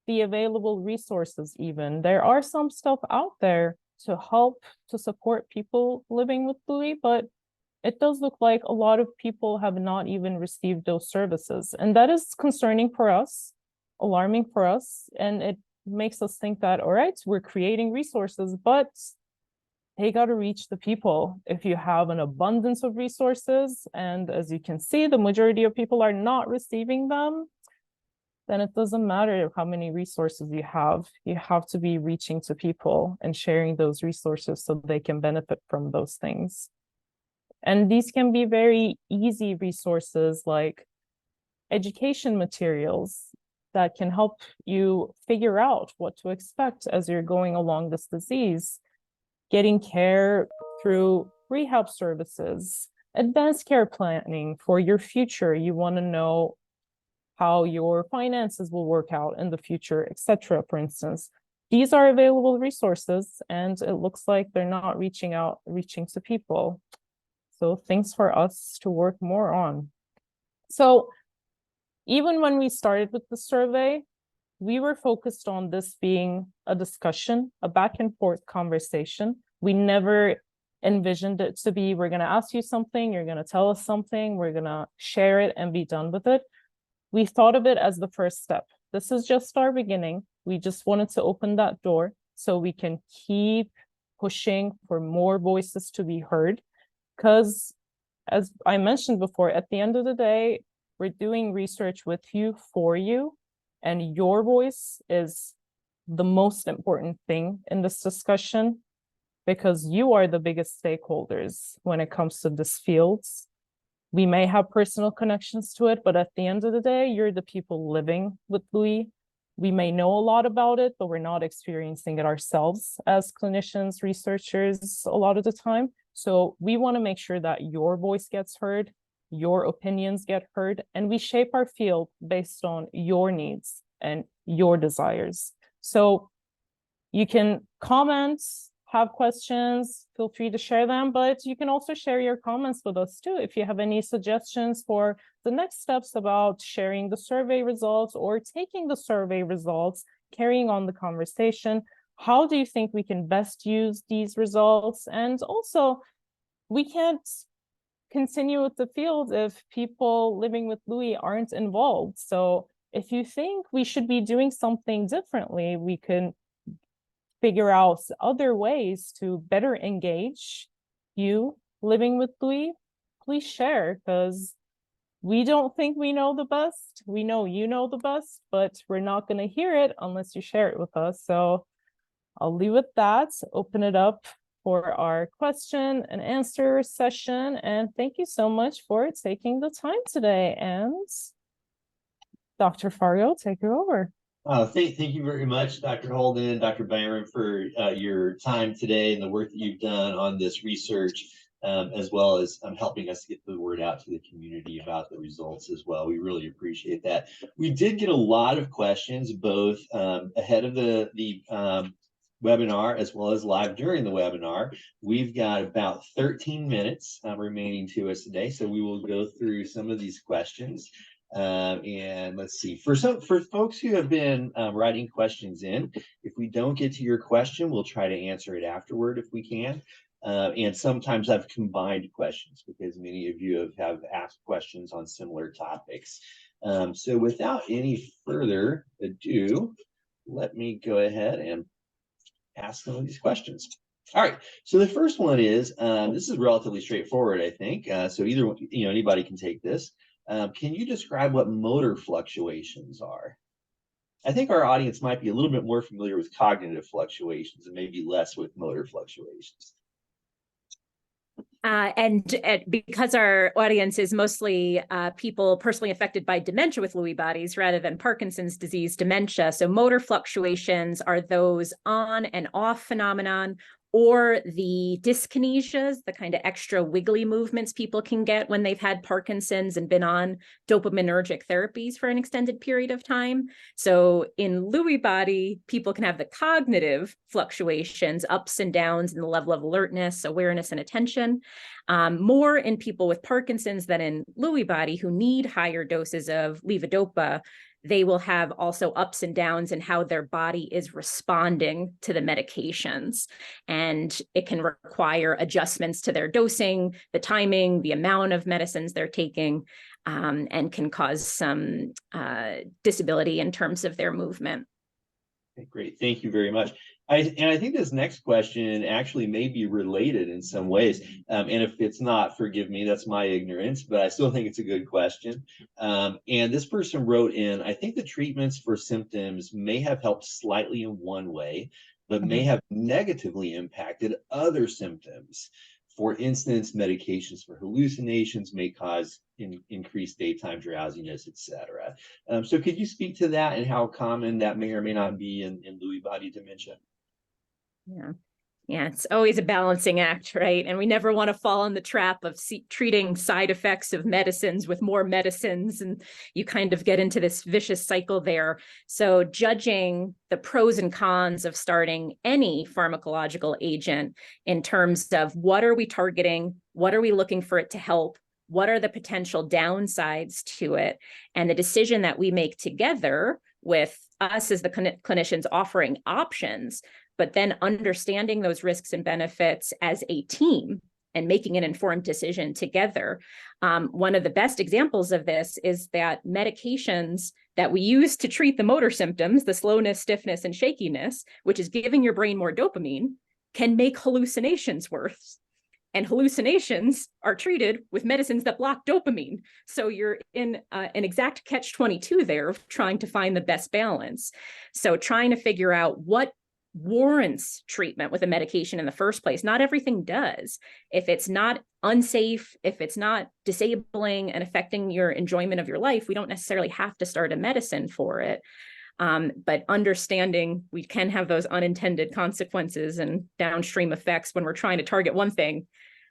the available resources even. There are some stuff out there to help, to support people living with Lewy, but it does look like a lot of people have not even received those services. And that is concerning for us, alarming for us. And it makes us think that, all right, we're creating resources, but they got to reach the people. If you have an abundance of resources, and as you can see, the majority of people are not receiving them, then it doesn't matter how many resources you have. You have to be reaching to people and sharing those resources so they can benefit from those things. And these can be very easy resources like education materials that can help you figure out what to expect as you're going along this disease, getting care through rehab services, advanced care planning for your future. You want to know how your finances will work out in the future, etc. For instance, these are available resources, and it looks like they're not reaching to people. So things for us to work more on. So even when we started with the survey, we were focused on this being a discussion, a back and forth conversation. We never envisioned it to be, we're going to ask you something, you're going to tell us something, we're going to share it and be done with it. We thought of it as the first step. This is just our beginning. We just wanted to open that door so we can keep pushing for more voices to be heard. Because as I mentioned before, at the end of the day, we're doing research with you, for you, and your voice is the most important thing in this discussion, because you are the biggest stakeholders when it comes to this field. We may have personal connections to it, but at the end of the day, you're the people living with Lewy. We may know a lot about it, but we're not experiencing it ourselves as clinicians, researchers, a lot of the time. So we want to make sure that your voice gets heard, your opinions get heard, and we shape our field based on your needs and your desires. So you can comment, have questions, feel free to share them, but you can also share your comments with us too. If you have any suggestions for the next steps about sharing the survey results or taking the survey results, carrying on the conversation, how do you think we can best use these results? And also, we can't continue with the field if people living with Lewy aren't involved. So if you think we should be doing something differently, we can figure out other ways to better engage you living with Lewy. Please share, because we don't think we know the best. We know you know the best, but we're not going to hear it unless you share it with us. So I'll leave it that, open it up for our question and answer session. And thank you so much for taking the time today. And Dr. Fargo, take it over. Thank you very much, Dr. Holden and Dr. Bayram, for your time today and the work that you've done on this research, as well as helping us get the word out to the community about the results as well. We really appreciate that. We did get a lot of questions, both ahead of the webinar as well as live during the webinar. We've got about 13 minutes remaining to us today, so we will go through some of these questions. And let's see, for folks who have been writing questions in, if we don't get to your question, we'll try to answer it afterward if we can. And sometimes I've combined questions because many of you have asked questions on similar topics. So without any further ado, let me go ahead and ask some of these questions. All right, so the first one is, this is relatively straightforward, I think. So either, anybody can take this. Can you describe what motor fluctuations are? I think our audience might be a little bit more familiar with cognitive fluctuations and maybe less with motor fluctuations. And because our audience is mostly people personally affected by dementia with Lewy bodies rather than Parkinson's disease dementia, so motor fluctuations are those on and off phenomenon, or the dyskinesias, the kind of extra wiggly movements people can get when they've had Parkinson's and been on dopaminergic therapies for an extended period of time. So in Lewy body, people can have the cognitive fluctuations, ups and downs in the level of alertness, awareness, and attention. More in people with Parkinson's than in Lewy body who need higher doses of levodopa. They will have also ups and downs in how their body is responding to the medications. And it can require adjustments to their dosing, the timing, the amount of medicines they're taking, and can cause some disability in terms of their movement. Okay, great, thank you very much. I think this next question actually may be related in some ways. And if it's not, forgive me, that's my ignorance, but I still think it's a good question. And this person wrote in, I think the treatments for symptoms may have helped slightly in one way, but may have negatively impacted other symptoms. For instance, medications for hallucinations may cause increased daytime drowsiness, etc. So could you speak to that and how common that may or may not be in Lewy body dementia? Yeah, it's always a balancing act, right? And we never want to fall in the trap of treating side effects of medicines with more medicines, and you kind of get into this vicious cycle there. So judging the pros and cons of starting any pharmacological agent in terms of what are we targeting, what are we looking for it to help, what are the potential downsides to it, and the decision that we make together with us as the clinicians offering options, but then understanding those risks and benefits as a team and making an informed decision together. One of the best examples of this is that medications that we use to treat the motor symptoms, the slowness, stiffness, and shakiness, which is giving your brain more dopamine, can make hallucinations worse. And hallucinations are treated with medicines that block dopamine. So you're in an exact catch-22 there of trying to find the best balance. So trying to figure out what warrants treatment with a medication in the first place. Not everything does. If it's not unsafe, if it's not disabling and affecting your enjoyment of your life, we don't necessarily have to start a medicine for it. But understanding we can have those unintended consequences and downstream effects when we're trying to target one thing,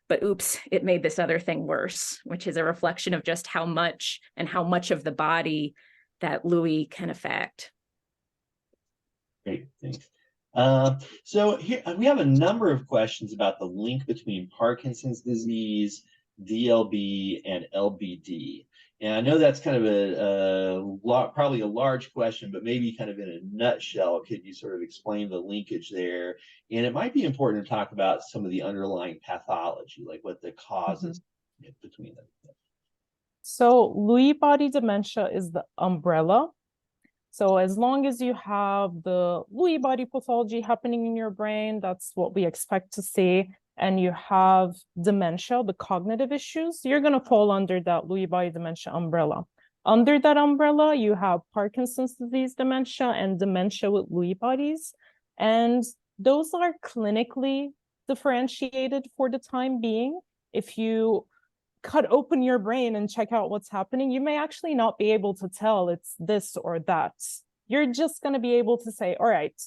but oops, it made this other thing worse, which is a reflection of just how much of the body that Lewy can affect. Great, thanks. So here we have a number of questions about the link between Parkinson's disease, DLB, and LBD. And I know that's kind of probably a large question, but maybe kind of in a nutshell, could you sort of explain the linkage there? And it might be important to talk about some of the underlying pathology, like what the causes between them. So Lewy body dementia is the umbrella. So as long as you have the Lewy body pathology happening in your brain, that's what we expect to see, and you have dementia, the cognitive issues, you're going to fall under that Lewy body dementia umbrella. Under that umbrella, you have Parkinson's disease dementia and dementia with Lewy bodies. And those are clinically differentiated for the time being. If you cut open your brain and check out what's happening, you may actually not be able to tell it's this or that. You're just going to be able to say, all right,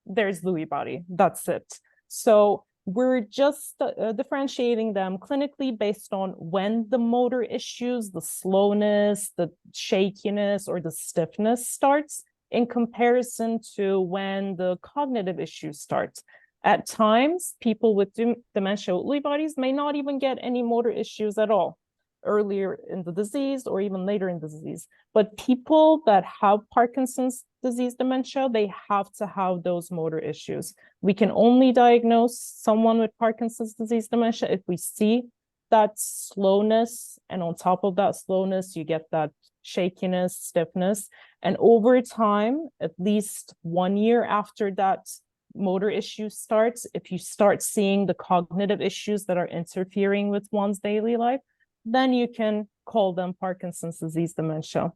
there's Lewy body, that's it. So we're just differentiating them clinically based on when the motor issues, the slowness, the shakiness, or the stiffness starts in comparison to when the cognitive issues start. At times, people with dementia with Lewy bodies may not even get any motor issues at all earlier in the disease or even later in the disease. But people that have Parkinson's disease dementia, they have to have those motor issues. We can only diagnose someone with Parkinson's disease dementia if we see that slowness, and on top of that slowness, you get that shakiness, stiffness. And over time, at least 1 year after that motor issue starts, if you start seeing the cognitive issues that are interfering with one's daily life, then you can call them Parkinson's disease dementia.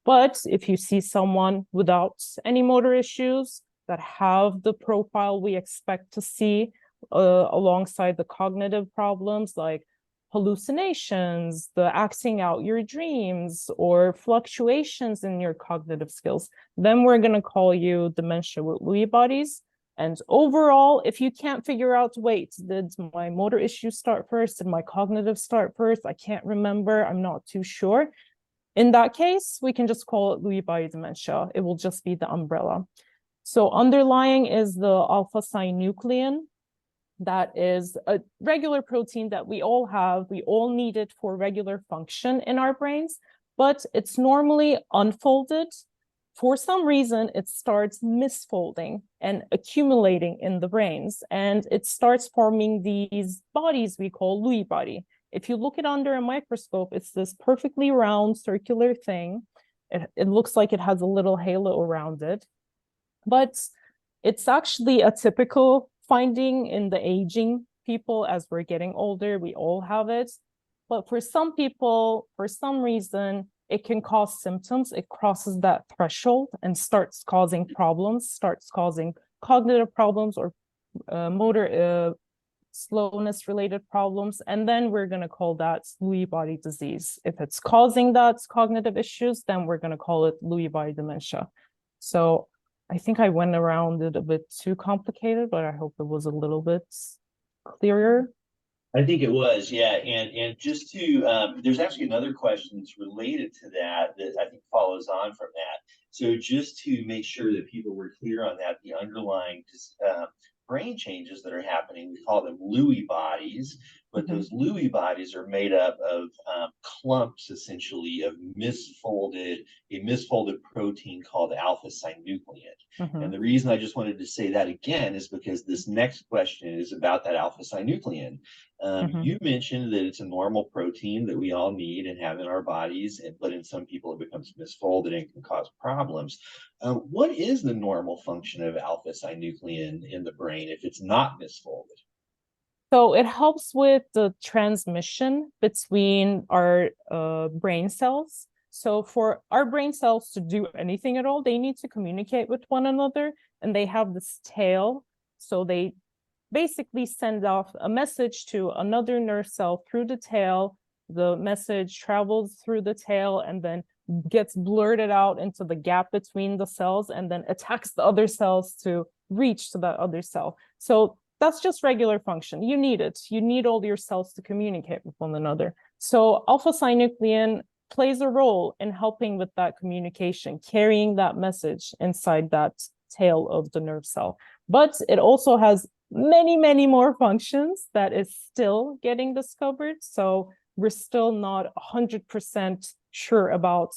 But if you see someone without any motor issues that have the profile we expect to see alongside the cognitive problems like hallucinations, the acting out your dreams, or fluctuations in your cognitive skills, then we're going to call you dementia with Lewy bodies. And overall, if you can't figure out, wait, did my motor issues start first? Did my cognitive start first? I can't remember. I'm not too sure. In that case, we can just call it Lewy body dementia. It will just be the umbrella. So underlying is the alpha-synuclein. That is a regular protein that we all have. We all need it for regular function in our brains, but it's normally unfolded. For some reason, it starts misfolding and accumulating in the brains, and it starts forming these bodies we call Lewy body. If you look it under a microscope, it's this perfectly round circular thing. It looks like it has a little halo around it, but it's actually a typical finding in the aging people. As we're getting older, we all have it. But for some people, for some reason, it can cause symptoms. It crosses that threshold and starts causing problems, starts causing cognitive problems or motor slowness related problems. And then we're going to call that Lewy body disease. If it's causing that cognitive issues, then we're going to call it Lewy body dementia. So I think I went around it a bit too complicated, but I hope it was a little bit clearer. I think it was, yeah. And just to, there's actually another question that's related to that I think follows on from that. So just to make sure that people were clear on that, the underlying brain changes that are happening, we call them Lewy bodies. but those Lewy bodies are made up of clumps, essentially, of a misfolded protein called alpha-synuclein. And the reason I just wanted to say that again is because this next question is about that alpha-synuclein. You mentioned that it's a normal protein that we all need and have in our bodies, but in some people it becomes misfolded and can cause problems. What is the normal function of alpha-synuclein in the brain if it's not misfolded? So it helps with the transmission between our brain cells. So for our brain cells to do anything at all, they need to communicate with one another, and they have this tail. So they basically send off a message to another nerve cell through the tail. The message travels through the tail and then gets blurted out into the gap between the cells and then attacks the other cells to reach to that other cell. So that's just regular function. You need it. You need all your cells to communicate with one another. So alpha-synuclein plays a role in helping with that communication, carrying that message inside that tail of the nerve cell. But it also has many, many more functions that is still getting discovered. So we're still not 100% sure about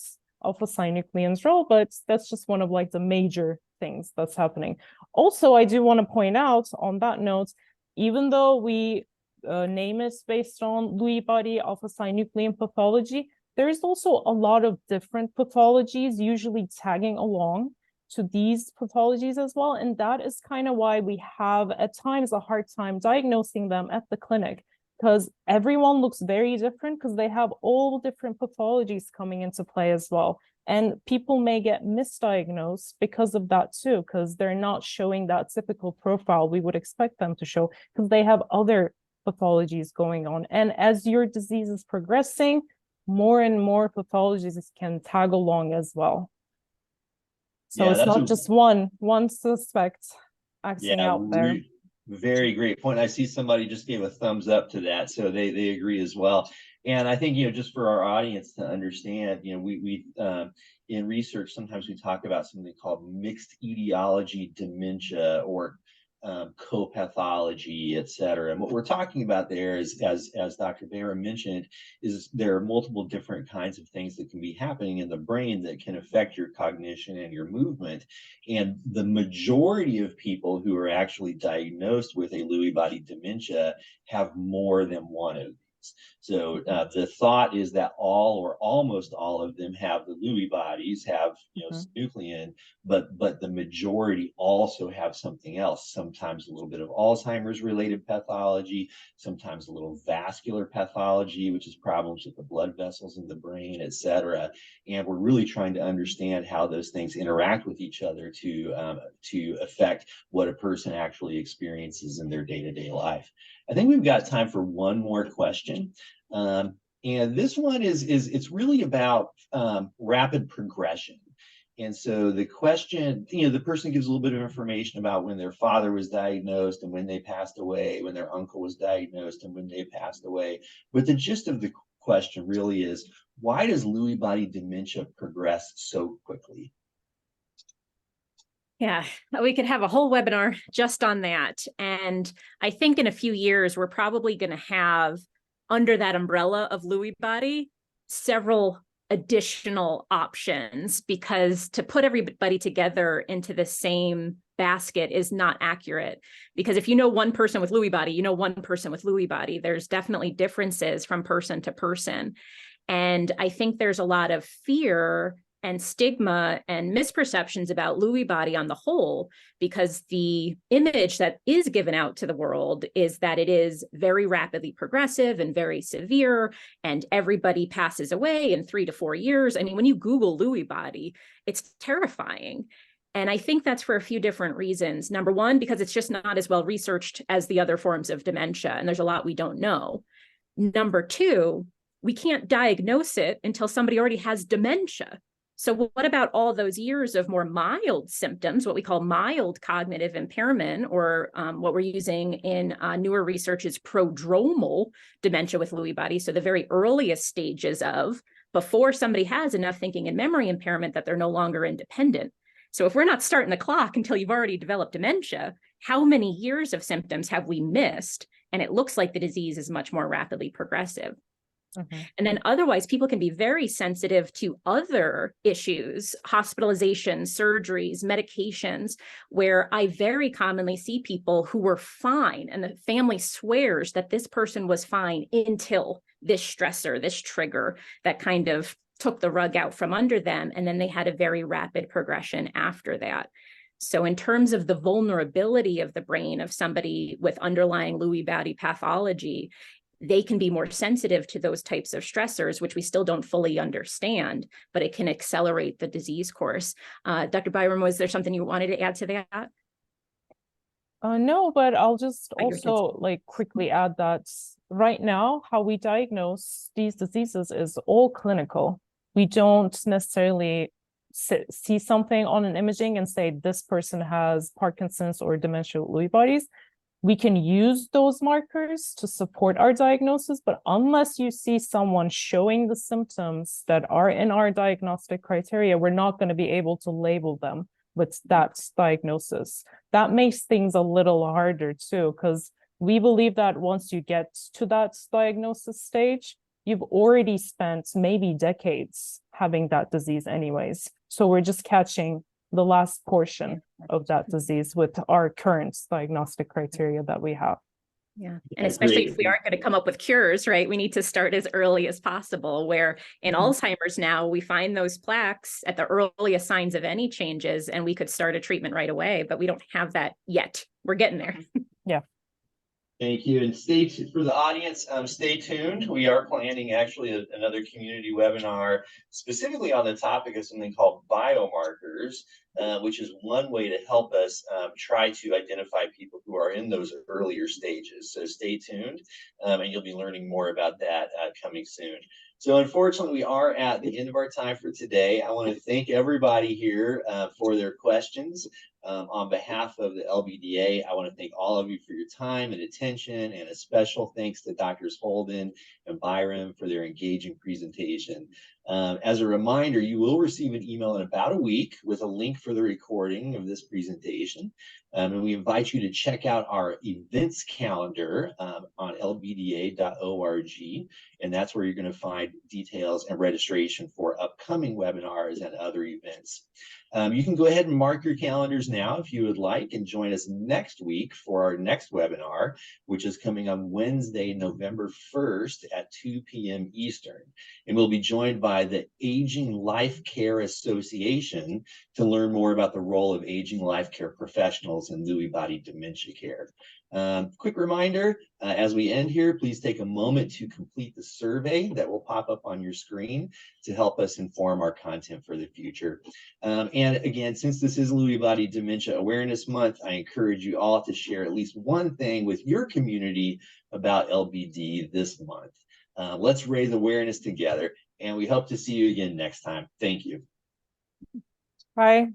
alpha-synuclein's role, but that's just one of like the major things that's happening. Also, I do want to point out on that note, even though we name it based on Lewy body alpha-synuclein pathology, there is also a lot of different pathologies usually tagging along to these pathologies as well. And that is kind of why we have at times a hard time diagnosing them at the clinic, because everyone looks very different because they have all different pathologies coming into play as well. And people may get misdiagnosed because of that too, because they're not showing that typical profile we would expect them to show because they have other pathologies going on. And as your disease is progressing, more and more pathologies can tag along as well. So it's not just one suspect acting out there. Very great point. I see somebody just gave a thumbs up to that, so they agree as well. And I think, just for our audience to understand, we in research, sometimes we talk about something called mixed etiology dementia or co-pathology, et cetera. And what we're talking about there is, as Dr. Bayram mentioned, is there are multiple different kinds of things that can be happening in the brain that can affect your cognition and your movement. And the majority of people who are actually diagnosed with a Lewy body dementia have more than one of these. So the thought is that all or almost all of them have the Lewy bodies, have synuclein, but the majority also have something else. Sometimes a little bit of Alzheimer's related pathology, sometimes a little vascular pathology, which is problems with the blood vessels in the brain, et cetera. And we're really trying to understand how those things interact with each other to affect what a person actually experiences in their day-to-day life. I think we've got time for one more question. And this one it's really about rapid progression. And so the question, the person gives a little bit of information about when their father was diagnosed and when they passed away, when their uncle was diagnosed and when they passed away. But the gist of the question really is, why does Lewy body dementia progress so quickly? Yeah, we could have a whole webinar just on that. And I think in a few years, we're probably going to have, under that umbrella of Lewy body, several additional options, because to put everybody together into the same basket is not accurate. Because if you know one person with Lewy body, you know one person with Lewy body. There's definitely differences from person to person. And I think there's a lot of fear and stigma and misperceptions about Lewy body on the whole, because the image that is given out to the world is that it is very rapidly progressive and very severe, and everybody passes away in 3 to 4 years. I mean, when you Google Lewy body, it's terrifying. And I think that's for a few different reasons. Number one, because it's just not as well researched as the other forms of dementia, and there's a lot we don't know. Number two, we can't diagnose it until somebody already has dementia. So what about all those years of more mild symptoms, what we call mild cognitive impairment, or what we're using in newer research is prodromal dementia with Lewy body. So the very earliest stages of before somebody has enough thinking and memory impairment that they're no longer independent. So if we're not starting the clock until you've already developed dementia, how many years of symptoms have we missed? and it looks like the disease is much more rapidly progressive. Mhm. And then otherwise, people can be very sensitive to other issues, hospitalizations, surgeries, medications, where I very commonly see people who were fine and the family swears that this person was fine until this stressor, this trigger that kind of took the rug out from under them. And then they had a very rapid progression after that. So in terms of the vulnerability of the brain of somebody with underlying Lewy body pathology, they can be more sensitive to those types of stressors, which we still don't fully understand, but it can accelerate the disease course. Dr. Bayram, was there something you wanted to add to that? No, but I'll just But you're also like quickly add that right now, how we diagnose these diseases is all clinical. We don't necessarily see something on an imaging and say this person has Parkinson's or dementia with Lewy bodies. We can use those markers to support our diagnosis, but unless you see someone showing the symptoms that are in our diagnostic criteria, we're not going to be able to label them with that diagnosis. That makes things a little harder too, because we believe that once you get to that diagnosis stage, you've already spent maybe decades having that disease anyways. So we're just catching the last portion of that disease with our current diagnostic criteria that we have. Yeah. And especially if we aren't going to come up with cures, right? We need to start as early as possible, where in Alzheimer's now, we find those plaques at the earliest signs of any changes, and we could start a treatment right away, but we don't have that yet. We're getting there. Yeah. Thank you. And for the audience, stay tuned. We are planning actually another community webinar specifically on the topic of something called biomarkers, which is one way to help us try to identify people who are in those earlier stages. So stay tuned, and you'll be learning more about that coming soon. So unfortunately, we are at the end of our time for today. I want to thank everybody here for their questions. On behalf of the LBDA, I want to thank all of you for your time and attention, and a special thanks to Drs. Holden and Bayram for their engaging presentation. As a reminder, you will receive an email in about a week with a link for the recording of this presentation. And we invite you to check out our events calendar on lbda.org. And that's where you're going to find details and registration for upcoming webinars and other events. You can go ahead and mark your calendars now if you would like, and join us next week for our next webinar, which is coming on Wednesday, November 1st at 2 p.m. Eastern. And we'll be joined by the Aging Life Care Association to learn more about the role of aging life care professionals in Lewy body dementia care. Quick reminder, as we end here, please take a moment to complete the survey that will pop up on your screen to help us inform our content for the future. And again, since this is Lewy body dementia awareness month, I encourage you all to share at least one thing with your community about LBD this month. Let's raise awareness together, and we hope to see you again next time. Thank you. Bye.